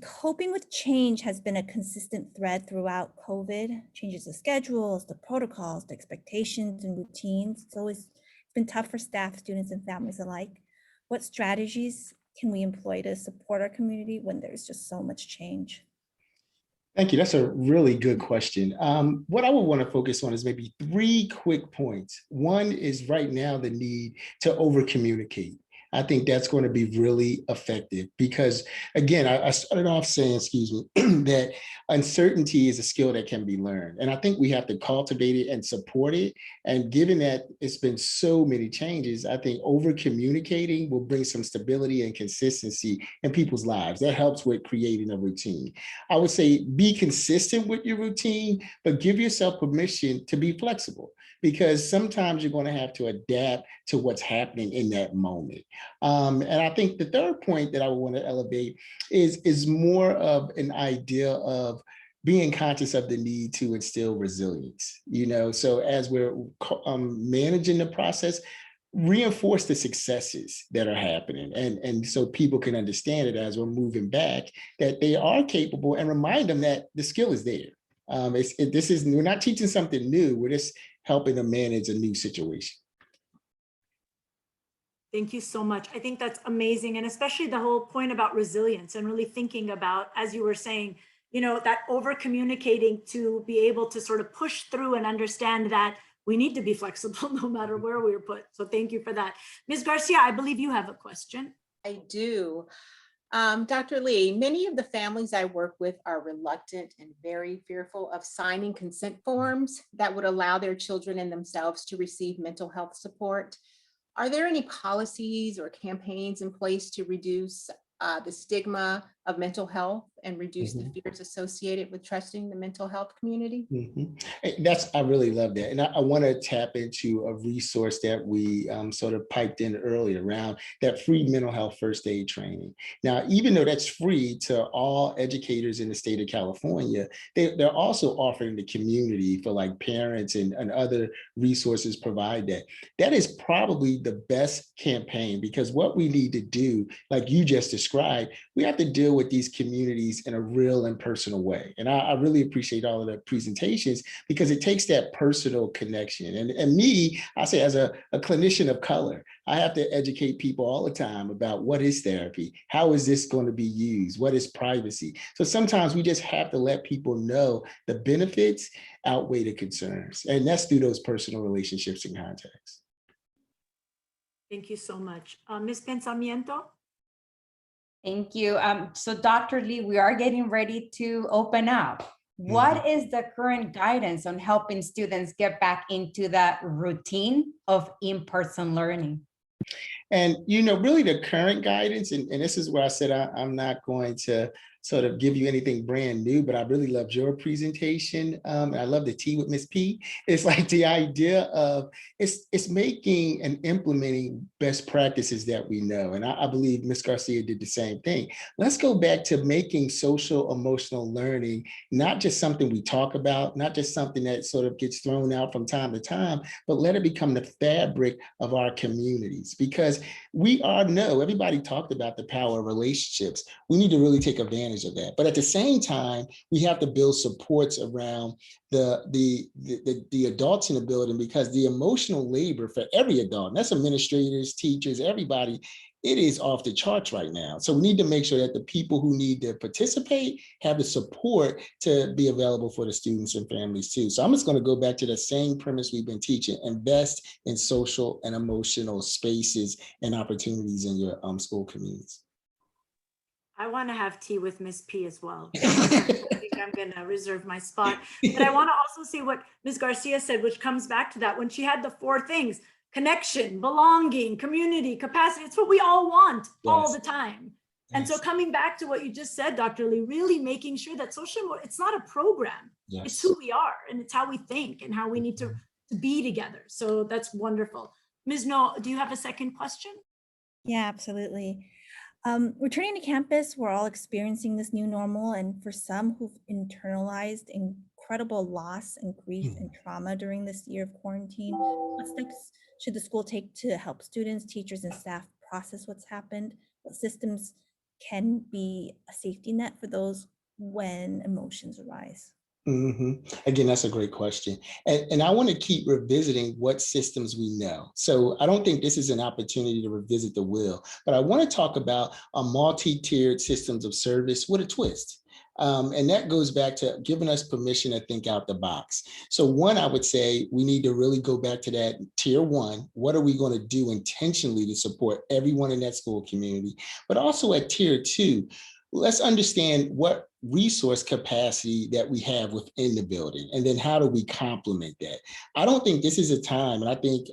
Coping with change has been a consistent thread throughout COVID. Changes the schedules, the protocols, the expectations and routines. It's been tough for staff, students, and families alike. What strategies can we employ to support our community when there's just so much change? Thank you. That's a really good question. What I would want to focus on is maybe 3 quick points. One is right now the need to over communicate. I think that's going to be really effective because, again, I started off saying, excuse me, that uncertainty is a skill that can be learned. And I think we have to cultivate it and support it. And given that it's been so many changes, I think over communicating will bring some stability and consistency in people's lives. That helps with creating a routine. I would say be consistent with your routine, but give yourself permission to be flexible, because sometimes you're going to have to adapt to what's happening in that moment. And I think the third point that I would want to elevate is more of an idea of being conscious of the need to instill resilience. So as we're managing the process, reinforce the successes that are happening. And so people can understand it as we're moving back, that they are capable, and remind them that the skill is there. We're not teaching something new, we're just helping them manage a new situation. Thank you so much. I think that's amazing. And especially the whole point about resilience and really thinking about, as you were saying, that over communicating to be able to sort of push through and understand that we need to be flexible no matter where we're put. So thank you for that. Ms. Garcia, I believe you have a question. I do. Dr. Lee, many of the families I work with are reluctant and very fearful of signing consent forms that would allow their children and themselves to receive mental health support. Are there any policies or campaigns in place to reduce the stigma of mental health and reduce the fears associated with trusting the mental health community? I really love that. And I want to tap into a resource that we sort of piped in earlier around that free mental health first aid training. Now, even though that's free to all educators in the state of California, they're also offering the community for like parents and other resources provide that. That is probably the best campaign, because what we need to do, like you just described, we have to deal with these communities in a real and personal way. And I really appreciate all of the presentations, because it takes that personal connection. And me, I say as a clinician of color, I have to educate people all the time about what is therapy, how is this going to be used, what is privacy. So sometimes we just have to let people know the benefits outweigh the concerns. And that's through those personal relationships and contacts. Thank you so much. Ms. Pensamiento? Thank you. So Dr. Lee, we are getting ready to open up. What is the current guidance on helping students get back into that routine of in-person learning? And, really the current guidance, and this is where I said I'm not going to sort of give you anything brand new, but I really loved your presentation. And I love the tea with Ms. P. It's like the idea of it's making and implementing best practices that we know. And I believe Ms. Garcia did the same thing. Let's go back to making social emotional learning not just something we talk about, not just something that sort of gets thrown out from time to time, but let it become the fabric of our communities. Because because everybody talked about the power of relationships. We need to really take advantage of that. But at the same time, we have to build supports around the adults in the building, because the emotional labor for every adult, and that's administrators, teachers, everybody, it is off the charts right now. So we need to make sure that the people who need to participate have the support to be available for the students and families too. So I'm just going to go back to the same premise we've been teaching: invest in social and emotional spaces and opportunities in your school communities. I want to have tea with Miss P as well. I think I'm going to reserve my spot. But I want to also see what Ms. Garcia said, which comes back to that when she had the 4 things: connection, belonging, community, capacity. It's what we all want all the time. And so coming back to what you just said, Dr. Lee, really making sure that it's not a program. It's who we are, and it's how we think and how we need to be together. So that's wonderful. Ms. No, do you have a second question? Yeah, absolutely. Returning to campus, we're all experiencing this new normal, and for some who've internalized incredible loss and grief and trauma during this year of quarantine, what steps should the school take to help students, teachers, and staff process what's happened? What systems can be a safety net for those when emotions arise? Again, that's a great question. And I want to keep revisiting what systems we know. So I don't think this is an opportunity to revisit the wheel, but I want to talk about a multi-tiered systems of service with a twist. And that goes back to giving us permission to think out the box. So one, I would say we need to really go back to that tier 1. What are we going to do intentionally to support everyone in that school community? But also at tier 2, let's understand what resource capacity that we have within the building, and then how do we complement that? I don't think this is a time, and I think,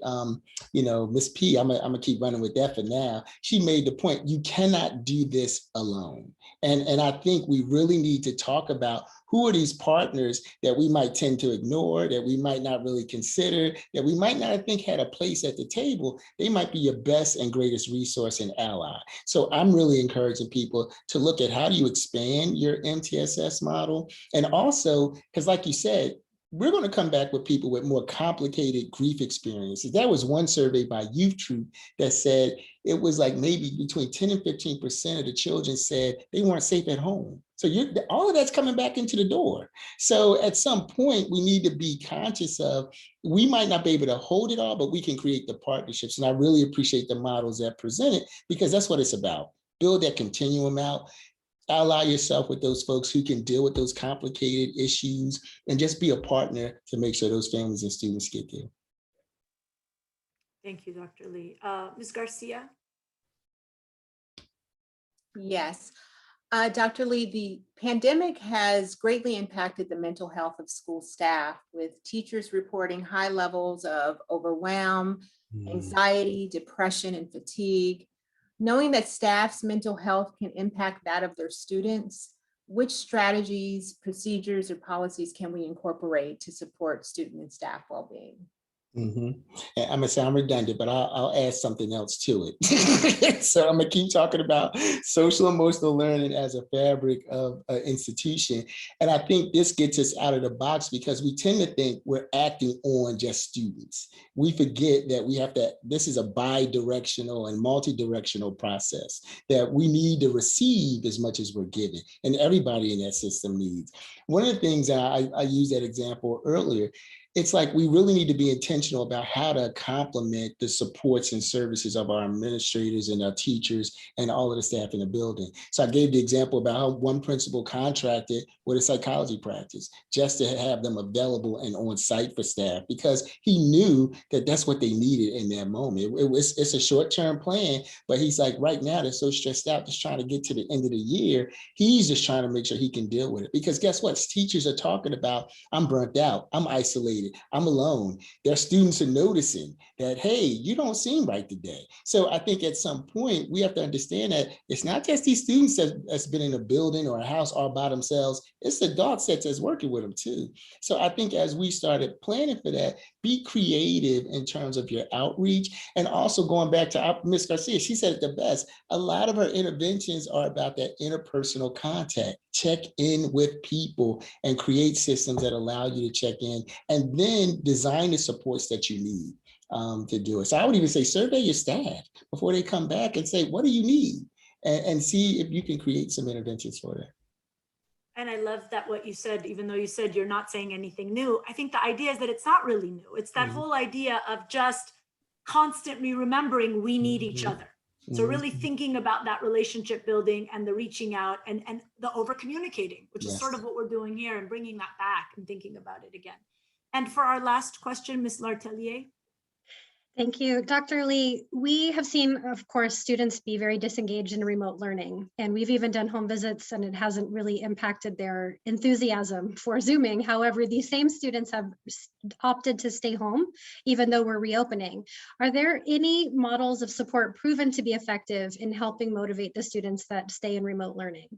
Ms. P, I'm gonna keep running with that for now. She made the point, you cannot do this alone. And I think we really need to talk about who are these partners that we might tend to ignore, that we might not really consider, that we might not think had a place at the table. They might be your best and greatest resource and ally. So I'm really encouraging people to look at how do you expand your MTSS model. And also, because like you said, we're going to come back with people with more complicated grief experiences. That was one survey by Youth Truth that said it was like maybe between 10 and 15% of the children said they weren't safe at home. So all of that's coming back into the door. So at some point, we need to be conscious of, we might not be able to hold it all, but we can create the partnerships. And I really appreciate the models that presented, because that's what it's about. Build that continuum out. Ally yourself with those folks who can deal with those complicated issues, and just be a partner to make sure those families and students get there. Thank you, Dr. Lee. Ms. Garcia? Yes. Dr. Lee, the pandemic has greatly impacted the mental health of school staff, with teachers reporting high levels of overwhelm, anxiety, depression, and fatigue. Knowing that staff's mental health can impact that of their students, which strategies, procedures, or policies can we incorporate to support student and staff well-being? And I'm gonna sound redundant, but I'll add something else to it. So I'm gonna keep talking about social emotional learning as a fabric of an institution. And I think this gets us out of the box, because we tend to think we're acting on just students. We forget that this is a bi-directional and multi-directional process, that we need to receive as much as we're giving, and everybody in that system needs. One of the things that I used that example earlier, it's like we really need to be intentional about how to complement the supports and services of our administrators and our teachers and all of the staff in the building. So I gave the example about how one principal contracted with a psychology practice just to have them available and on site for staff, because he knew that that's what they needed in that moment. It's a short-term plan, but he's like, right now they're so stressed out just trying to get to the end of the year. He's just trying to make sure he can deal with it, because guess what? Teachers are talking about, I'm burnt out, I'm isolated, I'm alone. Their students are noticing that, hey, you don't seem right today. So I think at some point we have to understand that it's not just these students that's been in a building or a house all by themselves, it's the adult sets that's working with them too. So I think as we started planning for that, be creative in terms of your outreach. And also going back to Ms. Garcia, she said it the best, a lot of her interventions are about that interpersonal contact. Check in with people and create systems that allow you to check in, and then design the supports that you need. to do it. So I would even say survey your staff before they come back and say, what do you need? And see if you can create some interventions for that. And I love that what you said, even though you said you're not saying anything new, I think the idea is that it's not really new. It's that whole idea of just constantly remembering we need each other. So really thinking about that relationship building and the reaching out and the over communicating, which is sort of what we're doing here, and bringing that back and thinking about it again. And for our last question, Ms. Lartelier. Thank you. Dr. Lee, we have seen, of course, students be very disengaged in remote learning, and we've even done home visits and it hasn't really impacted their enthusiasm for Zooming. However, these same students have opted to stay home, even though we're reopening. Are there any models of support proven to be effective in helping motivate the students that stay in remote learning?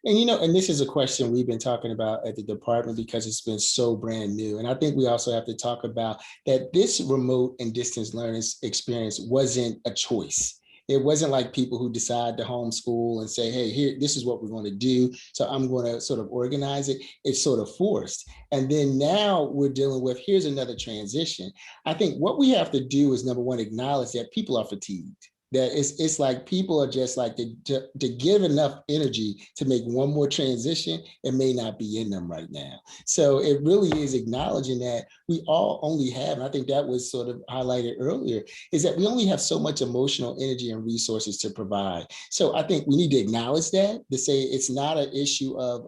And, and this is a question we've been talking about at the department because it's been so brand new. And I think we also have to talk about that this remote and distance learning experience wasn't a choice. It wasn't like people who decide to homeschool and say, hey, here, this is what we're going to do, so I'm going to sort of organize it. It's sort of forced. And then now we're dealing with, here's another transition. I think what we have to do is, number one, acknowledge that people are fatigued. That it's like people are just like to give enough energy to make one more transition, it may not be in them right now. So it really is acknowledging that we all only have, and I think that was sort of highlighted earlier, is that we only have so much emotional energy and resources to provide. So I think we need to acknowledge that, to say it's not an issue of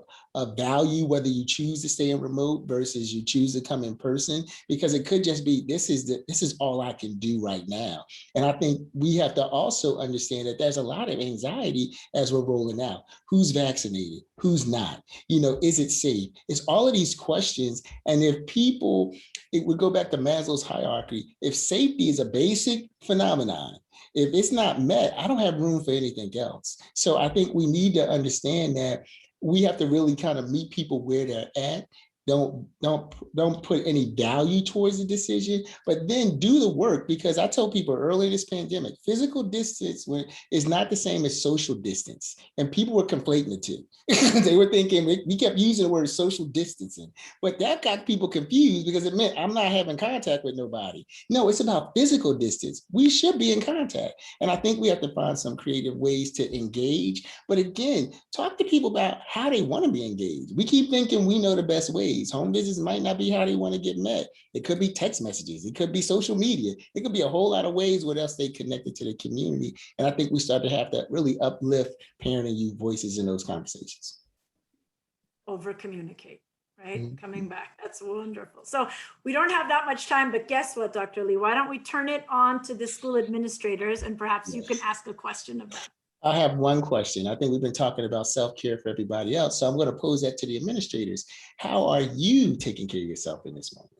value, whether you choose to stay in remote versus you choose to come in person, because it could just be, this is all I can do right now. And I think we have to also understand that there's a lot of anxiety as we're rolling out. Who's vaccinated? Who's not? Is it safe? It's all of these questions. And if people, it would go back to Maslow's hierarchy. If safety is a basic phenomenon, if it's not met, I don't have room for anything else. So I think we need to understand that we have to really kind of meet people where they're at. Don't put any value towards the decision, but then do the work, because I told people early in this pandemic, physical distance is not the same as social distance. And people were conflating the two. They were thinking, we kept using the word social distancing, but that got people confused because it meant I'm not having contact with nobody. No, it's about physical distance. We should be in contact. And I think we have to find some creative ways to engage. But again, talk to people about how they want to be engaged. We keep thinking we know the best ways. Home visits might not be how they want to get met. It could be text messages. It could be social media. It could be a whole lot of ways where they'll stay connected to the community. And I think we start to have to really uplift parent and youth voices in those conversations. Over communicate, right? Coming back. That's wonderful. So we don't have that much time, but guess what, Dr. Lee? Why don't we turn it on to the school administrators, and perhaps you can ask a question of them. I have one question. I think we've been talking about self-care for everybody else, so I'm going to pose that to the administrators. How are you taking care of yourself in this moment?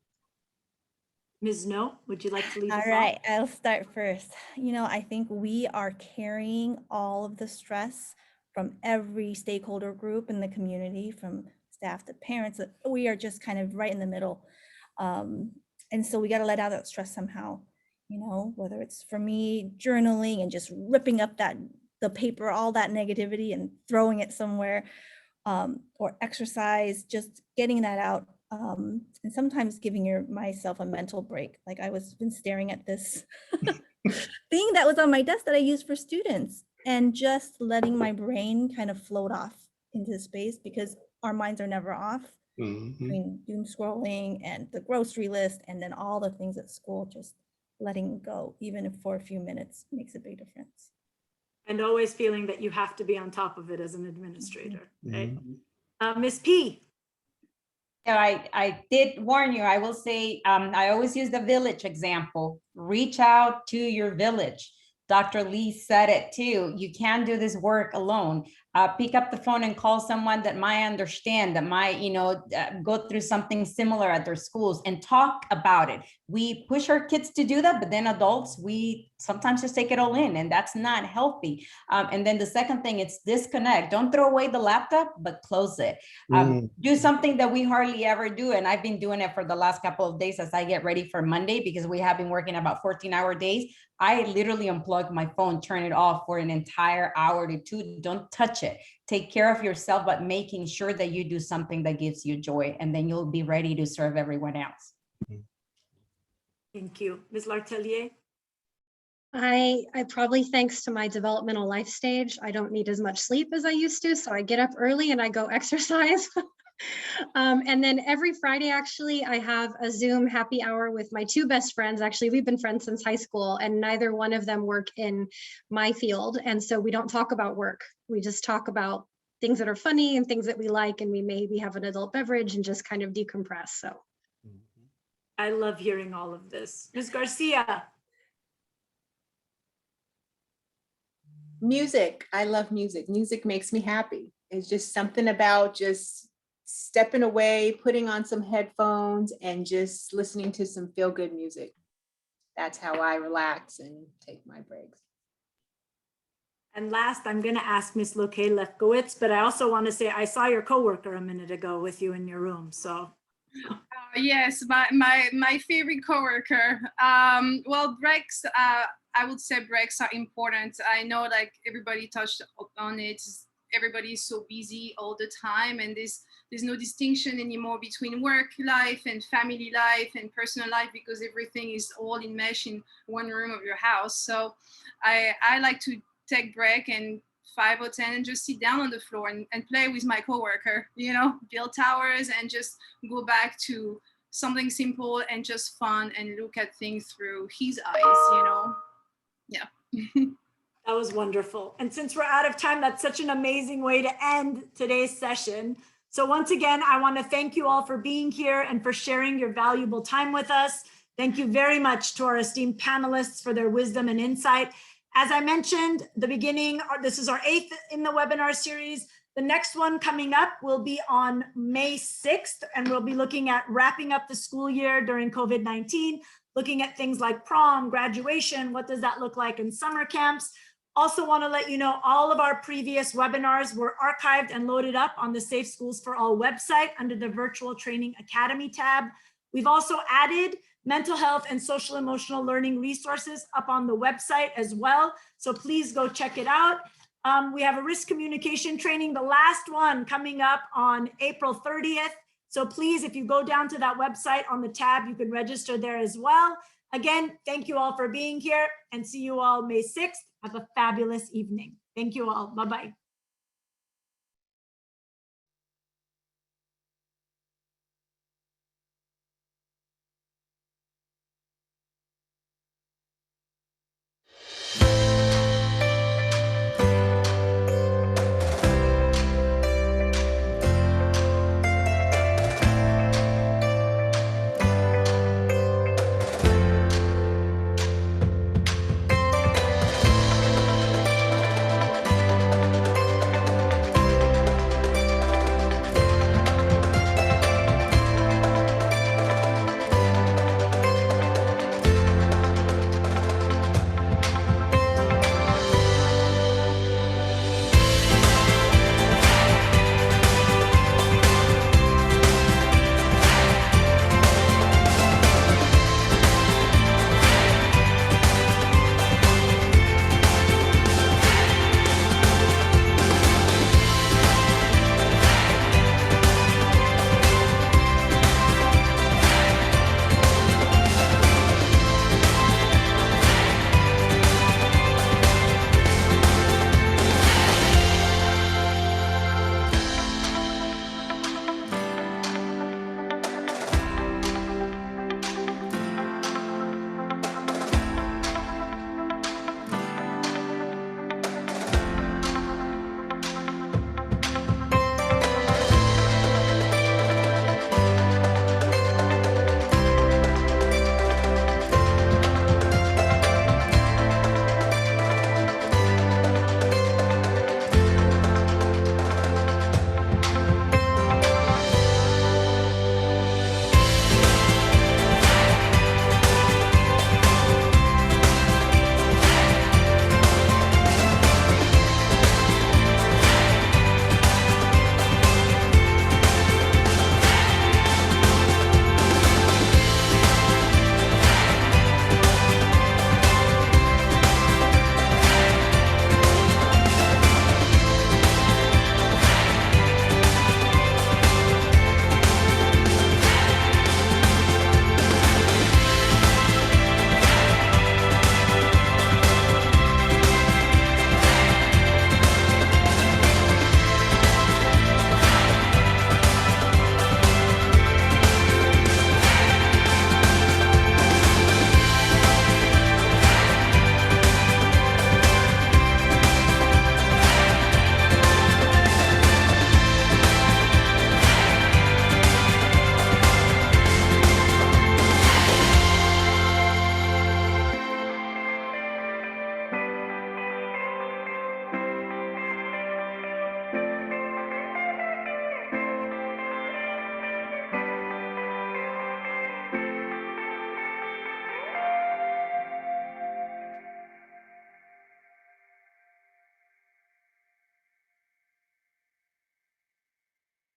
Ms. No, would you like to lead us All right, I'll start first. I think we are carrying all of the stress from every stakeholder group in the community, from staff to parents. We are just kind of right in the middle. And so we got to let out that stress somehow, whether it's for me journaling and just ripping up the paper, all that negativity and throwing it somewhere, or exercise, just getting that out. And sometimes giving myself a mental break. Like I was been staring at this thing that was on my desk that I use for students, and just letting my brain kind of float off into space, because our minds are never off. Between doom scrolling and the grocery list and then all the things at school, just letting go, even if for a few minutes, makes a big difference. And always feeling that you have to be on top of it as an administrator, right? Ms. P. I did warn you. I will say, I always use the village example. Reach out to your village. Dr. Lee said it too. You can't do this work alone. Pick up the phone and call someone that might understand, that might, go through something similar at their schools, and talk about it. We push our kids to do that, but then adults, we sometimes just take it all in, and that's not healthy. And then the second thing, it's disconnect. Don't throw away the laptop, but close it. Do something that we hardly ever do. And I've been doing it for the last couple of days as I get ready for Monday, because we have been working about 14-hour days. I literally unplug my phone, turn it off for an entire hour to 2. Don't touch it. Take care of yourself, but making sure that you do something that gives you joy, and then you'll be ready to serve everyone else. Thank you. Ms. Lartelier? I probably, thanks to my developmental life stage, I don't need as much sleep as I used to. So I get up early and I go exercise. And then every Friday, actually, I have a Zoom happy hour with my two best friends. Actually, we've been friends since high school, and neither one of them work in my field. And so we don't talk about work. We just talk about things that are funny and things that we like. And we maybe have an adult beverage and just kind of decompress. So I love hearing all of this. Ms. Garcia? Music. I love music. Music makes me happy. It's just something about just stepping away, putting on some headphones and just listening to some feel-good music. That's how I relax and take my breaks. And last, I'm going to ask Ms. Locquet-Lefkowitz, but I also want to say I saw your coworker a minute ago with you in your room. So Yes, my favorite coworker. Well, breaks. I would say breaks are important. I know, like everybody touched on it. Everybody's so busy all the time, and there's no distinction anymore between work life and family life and personal life, because everything is all enmeshed in one room of your house. So I like to take break and 5 or 10 and just sit down on the floor and play with my coworker, you know, build towers and just go back to something simple and just fun and look at things through his eyes, you know. Yeah. that was wonderful. And since we're out of time, that's such an amazing way to end today's session. So once again, I want to thank you all for being here and for sharing your valuable time with us. Thank you very much to our esteemed panelists for their wisdom and insight. As I mentioned at the beginning, this is our 8th in the webinar series. The next one coming up will be on May 6th, and we'll be looking at wrapping up the school year during COVID-19, looking at things like prom, graduation, what does that look like in summer camps. Also want to let you know all of our previous webinars were archived and loaded up on the Safe Schools for All website under the Virtual Training Academy tab. We've also added mental health and social emotional learning resources up on the website as well. So please go check it out. We have a risk communication training, the last one coming up on April 30th. So please, if you go down to that website on the tab, you can register there as well. Again, thank you all for being here and see you all May 6th. Have a fabulous evening. Thank you all. Bye-bye.